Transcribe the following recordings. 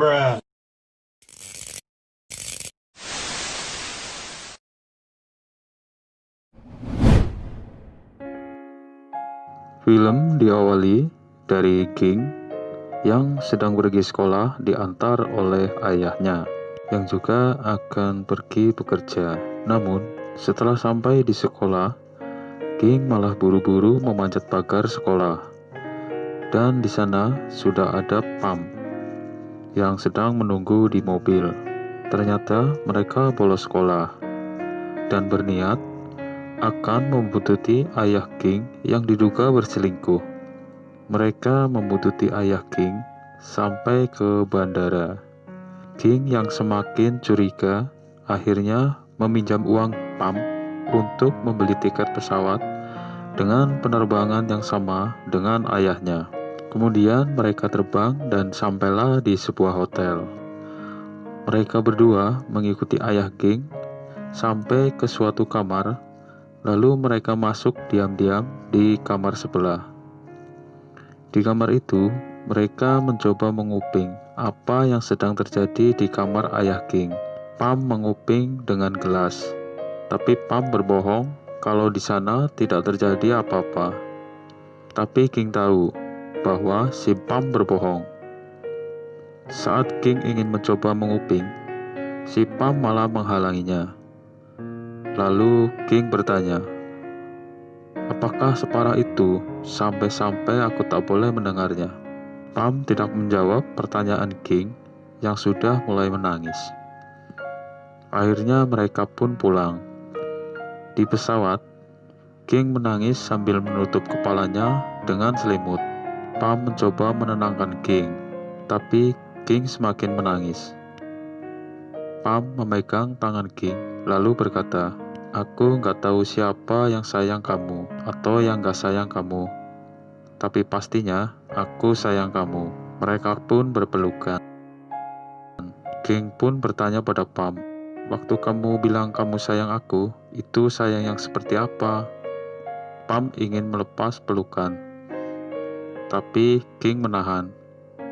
Film diawali dari King yang sedang pergi sekolah diantar oleh ayahnya yang juga akan pergi bekerja. Namun, setelah sampai di sekolah, King malah buru-buru memanjat pagar sekolah. Dan di sana sudah ada Pam yang sedang menunggu di mobil. Ternyata mereka bolos sekolah dan berniat akan membuntuti ayah King yang diduga berselingkuh. Mereka membuntuti ayah King sampai ke bandara. King yang semakin curiga akhirnya meminjam uang Pam untuk membeli tiket pesawat dengan penerbangan yang sama dengan ayahnya. Kemudian mereka terbang dan sampailah di sebuah hotel. Mereka berdua mengikuti ayah King sampai ke suatu kamar. Lalu mereka masuk diam-diam di kamar sebelah. Di kamar itu, mereka mencoba menguping apa yang sedang terjadi di kamar ayah King. Pam menguping dengan gelas, tapi Pam berbohong kalau di sana tidak terjadi apa-apa. Tapi King tahu bahwa si Pam berbohong. Saat King ingin mencoba menguping, si Pam malah menghalanginya. Lalu King bertanya, "Apakah separah itu sampai-sampai aku tak boleh mendengarnya?" Pam tidak menjawab pertanyaan King yang sudah mulai menangis. Akhirnya mereka pun pulang. Di pesawat, King menangis sambil menutup kepalanya dengan selimut. Pam mencoba menenangkan King, tapi King semakin menangis. Pam memegang tangan King, lalu berkata, "Aku nggak tahu siapa yang sayang kamu atau yang nggak sayang kamu. Tapi pastinya aku sayang kamu." Mereka pun berpelukan. King pun bertanya pada Pam, "Waktu kamu bilang kamu sayang aku, itu sayang yang seperti apa?" Pam ingin melepas pelukan, tapi King menahan,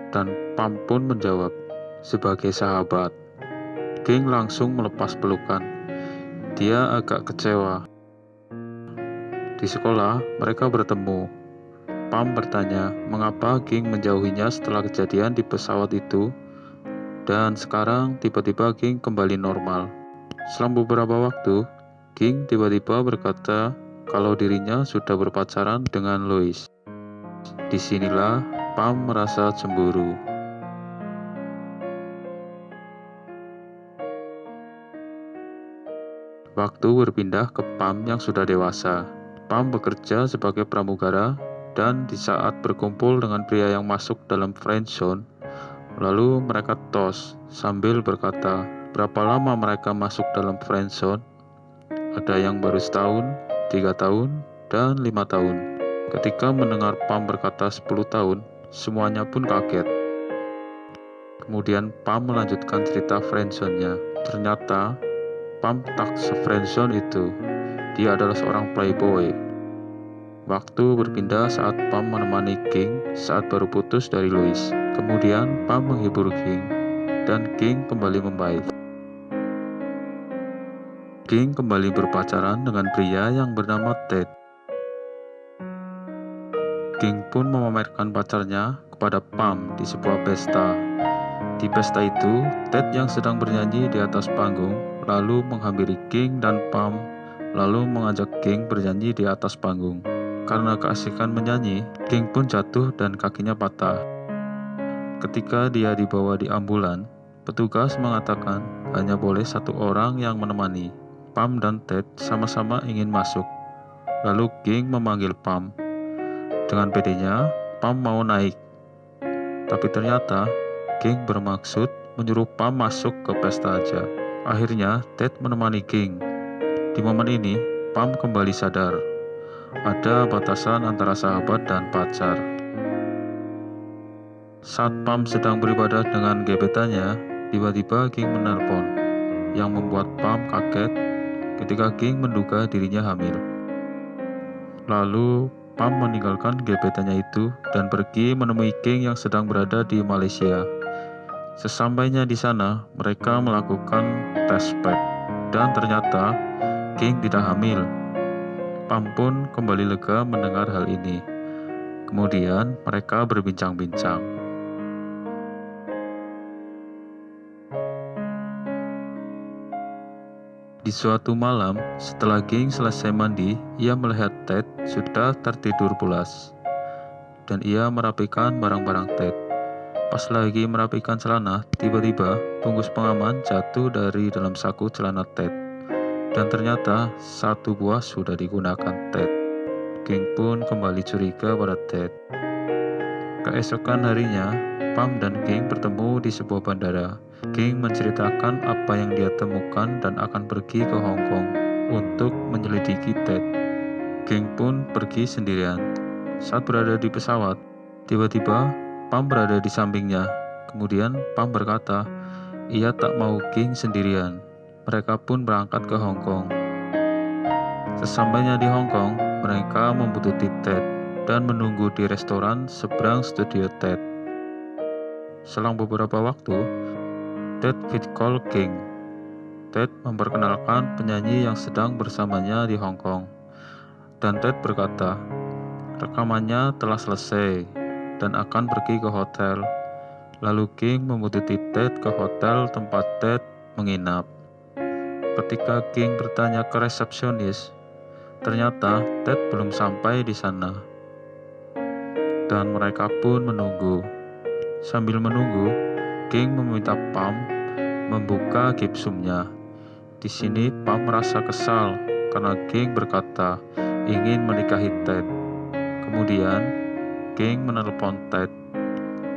dan Pam pun menjawab, "Sebagai sahabat." King langsung melepas pelukan. Dia agak kecewa. Di sekolah, mereka bertemu. Pam bertanya mengapa King menjauhinya setelah kejadian di pesawat itu, dan sekarang tiba-tiba King kembali normal. Selang beberapa waktu, King tiba-tiba berkata kalau dirinya sudah berpacaran dengan Lois. Disinilah Pam merasa cemburu. Waktu berpindah ke Pam yang sudah dewasa. Pam bekerja sebagai pramugara, dan di saat berkumpul dengan pria yang masuk dalam friendzone, lalu mereka tos sambil berkata berapa lama mereka masuk dalam friendzone. Ada yang baru setahun, 3 tahun, dan 5 tahun. Ketika mendengar Pam berkata 10 tahun, semuanya pun kaget. Kemudian Pam melanjutkan cerita friendzone-nya. Ternyata Pam tak se-friendzone itu. Dia adalah seorang playboy. Waktu berpindah saat Pam menemani King saat baru putus dari Lois. Kemudian Pam menghibur King, dan King kembali membaik. King kembali berpacaran dengan pria yang bernama Ted. King pun memamerkan pacarnya kepada Pam di sebuah pesta. Di pesta itu, Ted yang sedang bernyanyi di atas panggung lalu menghampiri King dan Pam, lalu mengajak King bernyanyi di atas panggung. Karena keasikan menyanyi, King pun jatuh dan kakinya patah. Ketika dia dibawa di ambulan, petugas mengatakan hanya boleh 1 orang yang menemani. Pam dan Ted sama-sama ingin masuk. Lalu King memanggil Pam. Dengan pedenya, Pam mau naik. Tapi ternyata King bermaksud menyuruh Pam masuk ke pesta aja. Akhirnya Ted menemani King. Di momen ini, Pam kembali sadar. Ada batasan antara sahabat dan pacar. Saat Pam sedang beribadah dengan gebetannya, tiba-tiba King menelpon, yang membuat Pam kaget ketika King menduga dirinya hamil. Lalu Pam meninggalkan gebetannya itu dan pergi menemui King yang sedang berada di Malaysia. Sesampainya di sana, mereka melakukan tes pack, dan ternyata King tidak hamil. Pam pun kembali lega mendengar hal ini. Kemudian mereka berbincang-bincang. Di suatu malam, setelah King selesai mandi, ia melihat Ted sudah tertidur pulas. Dan ia merapikan barang-barang Ted. Pas lagi merapikan celana, tiba-tiba bungkus pengaman jatuh dari dalam saku celana Ted. Dan ternyata satu buah sudah digunakan Ted. King pun kembali curiga pada Ted. Keesokan harinya, Pam dan King bertemu di sebuah bandara. King menceritakan apa yang dia temukan dan akan pergi ke Hong Kong untuk menyelidiki Ted. King pun pergi sendirian. Saat berada di pesawat, tiba-tiba Pam berada di sampingnya. Kemudian Pam berkata, ia tak mau King sendirian. Mereka pun berangkat ke Hong Kong. Sesampainya di Hong Kong, mereka membuntuti Ted dan menunggu di restoran seberang studio Ted. Selang beberapa waktu, Ted call King. Ted memperkenalkan penyanyi yang sedang bersamanya di Hong Kong. Dan Ted berkata, rekamannya telah selesai dan akan pergi ke hotel. Lalu King membuntuti Ted ke hotel tempat Ted menginap. Ketika King bertanya ke resepsionis, ternyata Ted belum sampai di sana. Dan mereka pun menunggu. Sambil menunggu, King meminta Pam membuka gipsumnya. Di sini Pam merasa kesal karena King berkata ingin menikahi Ted. Kemudian King menelpon Ted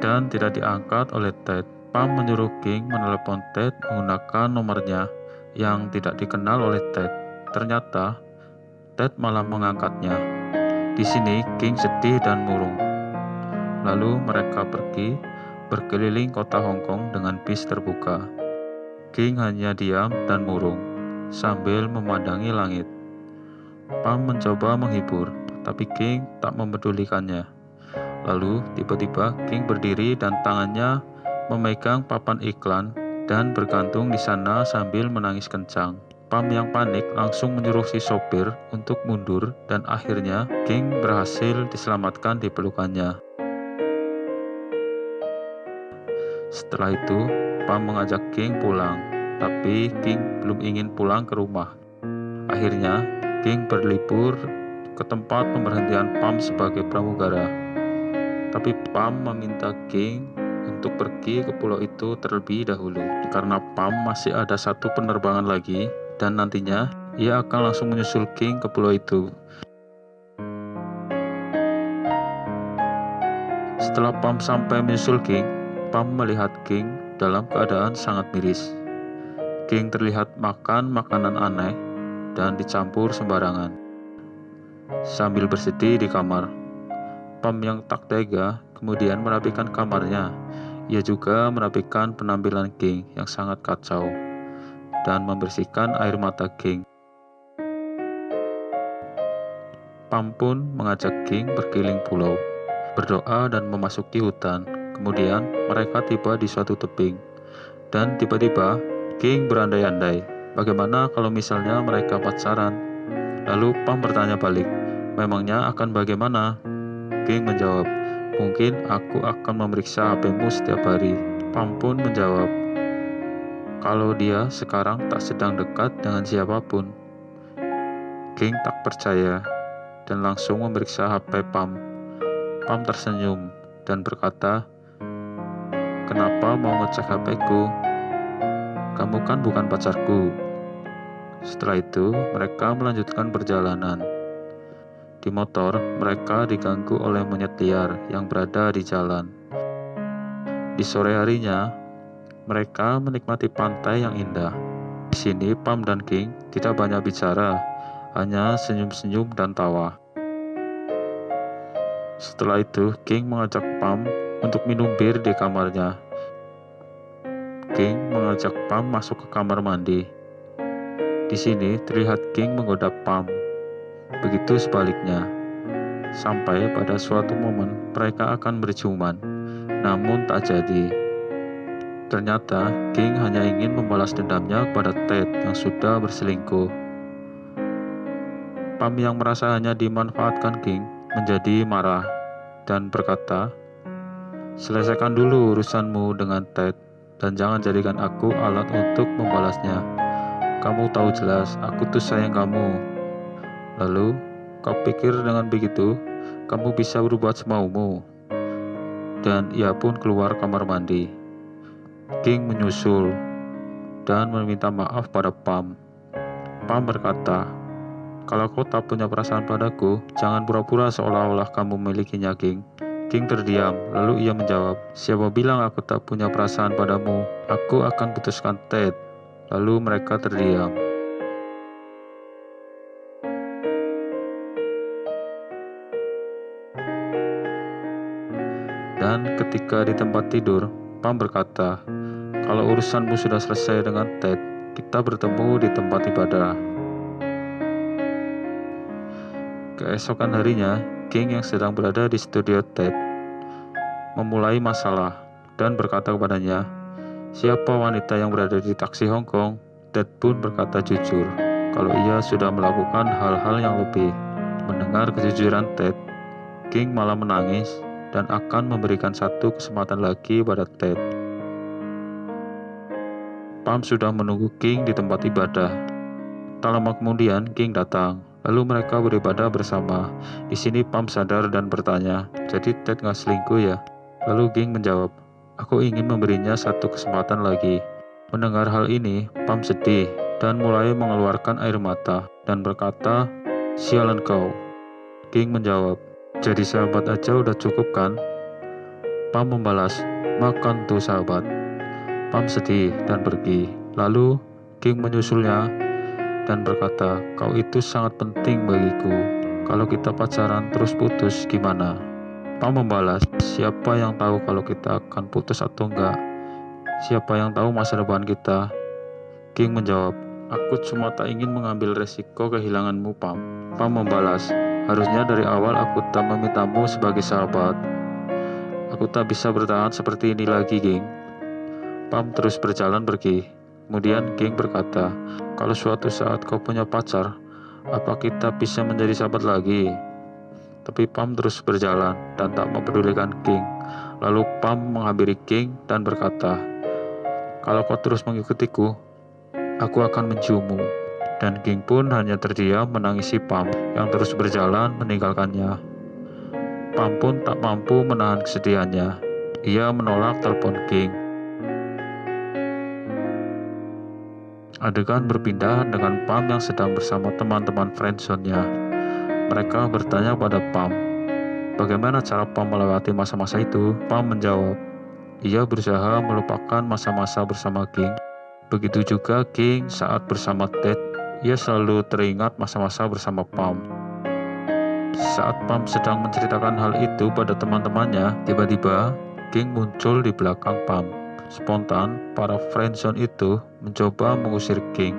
dan tidak diangkat oleh Ted. Pam menyuruh King menelpon Ted menggunakan nomornya yang tidak dikenal oleh Ted. Ternyata Ted malah mengangkatnya. Di sini King sedih dan murung. Lalu mereka pergi berkeliling kota Hong Kong dengan bis terbuka. King hanya diam dan murung sambil memandangi langit. Pam mencoba menghibur, tapi King tak mempedulikannya. Lalu tiba-tiba King berdiri dan tangannya memegang papan iklan dan bergantung di sana sambil menangis kencang. Pam yang panik langsung menyuruh si sopir untuk mundur dan akhirnya King berhasil diselamatkan di pelukannya. Setelah itu, Pam mengajak King pulang, tapi King belum ingin pulang ke rumah. Akhirnya, King berlibur ke tempat pemberhentian Pam sebagai pramugara. Tapi Pam meminta King untuk pergi ke pulau itu terlebih dahulu, karena Pam masih ada satu penerbangan lagi, dan nantinya ia akan langsung menyusul King ke pulau itu. Setelah Pam sampai menyusul King, Pam melihat King dalam keadaan sangat miris. King terlihat makan makanan aneh dan dicampur sembarangan, sambil bersedih di kamar. Pam yang tak tega kemudian merapikan kamarnya. Ia juga merapikan penampilan King yang sangat kacau dan membersihkan air mata King. Pam pun mengajak King berkeliling pulau, berdoa dan memasuki hutan. Kemudian mereka tiba di suatu tebing. Dan tiba-tiba King berandai-andai, bagaimana kalau misalnya mereka pacaran? Lalu Pam bertanya balik, memangnya akan bagaimana? King menjawab, mungkin aku akan memeriksa HP-mu setiap hari. Pam pun menjawab, kalau dia sekarang tak sedang dekat dengan siapapun. King tak percaya dan langsung memeriksa HP Pam. Pam tersenyum dan berkata, kenapa mau ngecek HP-ku? Kamu kan bukan pacarku. Setelah itu, mereka melanjutkan perjalanan. Di motor, mereka diganggu oleh monyet liar yang berada di jalan. Di sore harinya, mereka menikmati pantai yang indah. Di sini, Pam dan King tidak banyak bicara, hanya senyum-senyum dan tawa. Setelah itu, King mengajak Pam untuk minum bir di kamarnya. King mengajak Pam masuk ke kamar mandi. Di sini terlihat King menggoda Pam. Begitu sebaliknya. Sampai pada suatu momen mereka akan berciuman, namun tak jadi. Ternyata King hanya ingin membalas dendamnya kepada Ted yang sudah berselingkuh. Pam yang merasa hanya dimanfaatkan King menjadi marah dan berkata, "Selesaikan dulu urusanmu dengan Ted dan jangan jadikan aku alat untuk membalasnya. Kamu tahu jelas aku tuh sayang kamu. Lalu, kau pikir dengan begitu, kamu bisa berbuat semaumu?" Dan ia pun keluar kamar mandi. King menyusul dan meminta maaf pada Pam. Pam berkata, "Kalau kau tak punya perasaan padaku, jangan pura-pura seolah-olah kamu memilikinya, King." King terdiam, lalu ia menjawab, "Siapa bilang aku tak punya perasaan padamu? Aku akan putuskan Ted." Lalu mereka terdiam. Dan ketika di tempat tidur, Pam berkata, "Kalau urusanmu sudah selesai dengan Ted, kita bertemu di tempat ibadah." Keesokan harinya, King yang sedang berada di studio Ted memulai masalah dan berkata kepadanya, "Siapa wanita yang berada di taksi Hong Kong?" Ted pun berkata jujur kalau ia sudah melakukan hal-hal yang lebih. Mendengar kejujuran Ted, King malah menangis dan akan memberikan satu kesempatan lagi pada Ted. Pam sudah menunggu King di tempat ibadah. Tak lama kemudian, King datang. Lalu mereka beribadah bersama. Di sini Pam sadar dan bertanya, "Jadi Ted nggak selingkuh ya?" Lalu King menjawab, "Aku ingin memberinya satu kesempatan lagi." Mendengar hal ini, Pam sedih dan mulai mengeluarkan air mata dan berkata, "Sialan kau." King menjawab, "Jadi sahabat aja udah cukup kan?" Pam membalas, "Makan tuh sahabat." Pam sedih dan pergi. Lalu King menyusulnya dan berkata, "Kau itu sangat penting bagiku. Kalau kita pacaran terus putus gimana?" Pam membalas, "Siapa yang tahu kalau kita akan putus atau enggak? Siapa yang tahu masa depan kita?" King menjawab, "Aku cuma tak ingin mengambil resiko kehilanganmu, Pam." Pam membalas, "Harusnya dari awal aku tak memintamu sebagai sahabat. Aku tak bisa bertahan seperti ini lagi, King." Pam terus berjalan pergi. Kemudian King berkata, "Kalau suatu saat kau punya pacar, apa kita bisa menjadi sahabat lagi?" Tapi Pam terus berjalan dan tak mempedulikan King. Lalu Pam menghampiri King dan berkata, "Kalau kau terus mengikutiku, aku akan menciummu." Dan King pun hanya terdiam menangisi Pam yang terus berjalan meninggalkannya. Pam pun tak mampu menahan kesedihannya. Ia menolak telepon King. Adegan berpindah dengan Pam yang sedang bersama teman-teman friendzone-nya. Mereka bertanya pada Pam, bagaimana cara Pam melewati masa-masa itu? Pam menjawab, ia berusaha melupakan masa-masa bersama King. Begitu juga King saat bersama Ted, ia selalu teringat masa-masa bersama Pam. Saat Pam sedang menceritakan hal itu pada teman-temannya, tiba-tiba King muncul di belakang Pam. Spontan, para friendzone itu mencoba mengusir King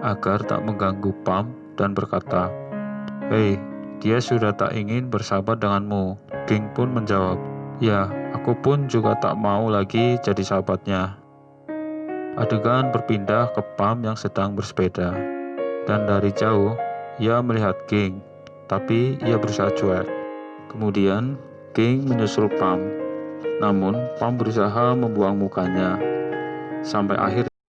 agar tak mengganggu Pam dan berkata, "Hei, dia sudah tak ingin bersahabat denganmu." King pun menjawab, "Ya, aku pun juga tak mau lagi jadi sahabatnya." Adegan berpindah ke Pam yang sedang bersepeda. Dan dari jauh, ia melihat King, tapi ia berusaha cuek. Kemudian, King menyusul Pam. Namun, Pam berusaha membuang mukanya. Sampai akhirnya